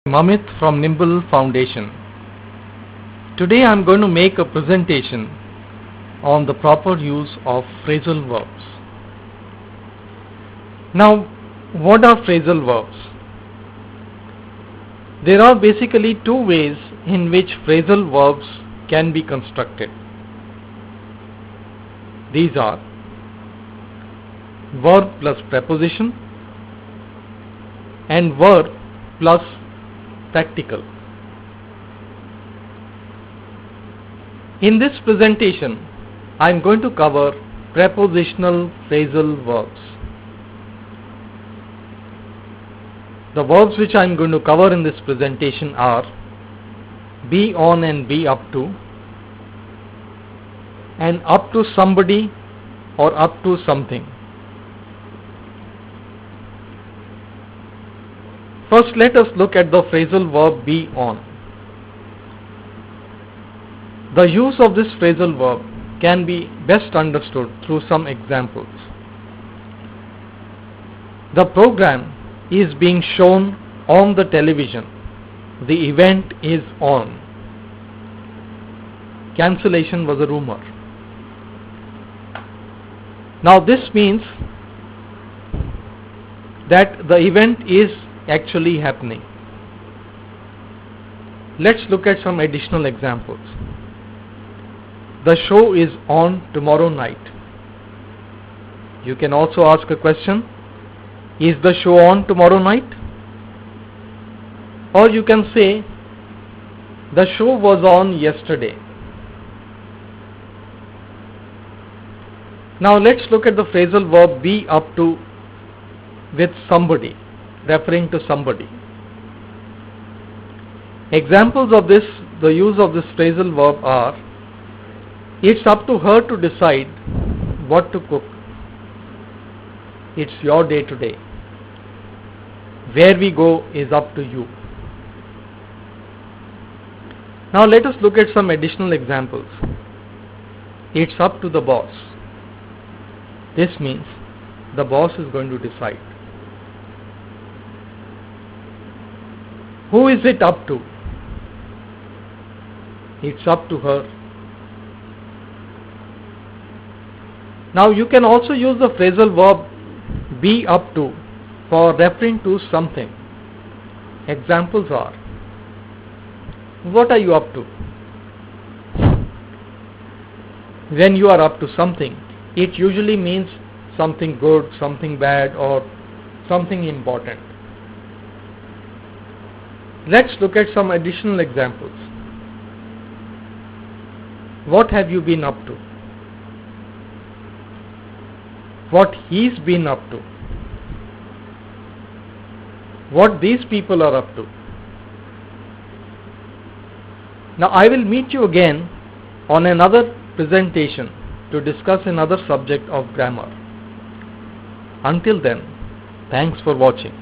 Mamit from Nimble Foundation. Today I am going to make a presentation on the proper use of phrasal verbs. Now, what are phrasal verbs? There are basically two ways in which phrasal verbs can be constructed. These are verb plus preposition and verb plus practical. In this presentation, I am going to cover prepositional phrasal verbs. The verbs which I am going to cover in this presentation are be on and be up to, and up to somebody or up to something. First, let us look at the phrasal verb be on. The use of this phrasal verb can be best understood through some examples. The program is being shown on the television. The event is on. Cancellation was a rumor. Now this means that the event is actually happening. Let's look at some additional examples. The show is on tomorrow night. You can also ask a question, is the show on tomorrow night? Or you can say, the show was on yesterday. Now let's look at the phrasal verb be up to with somebody, referring to somebody. Examples of this, the use of this phrasal verb are, it's up to her to decide what to cook. It's your day today. Where we go is up to you. Now let us look at some additional examples. It's up to the boss. This means the boss is going to decide. Who is it up to? It's up to her. Now you can also use the phrasal verb be up to for referring to something. Examples are, what are you up to? When you are up to something, it usually means something good, something bad, or something important. Let's look at some additional examples. What have you been up to? What he's been up to? What these people are up to? Now I will meet you again on another presentation to discuss another subject of grammar. Until then, thanks for watching.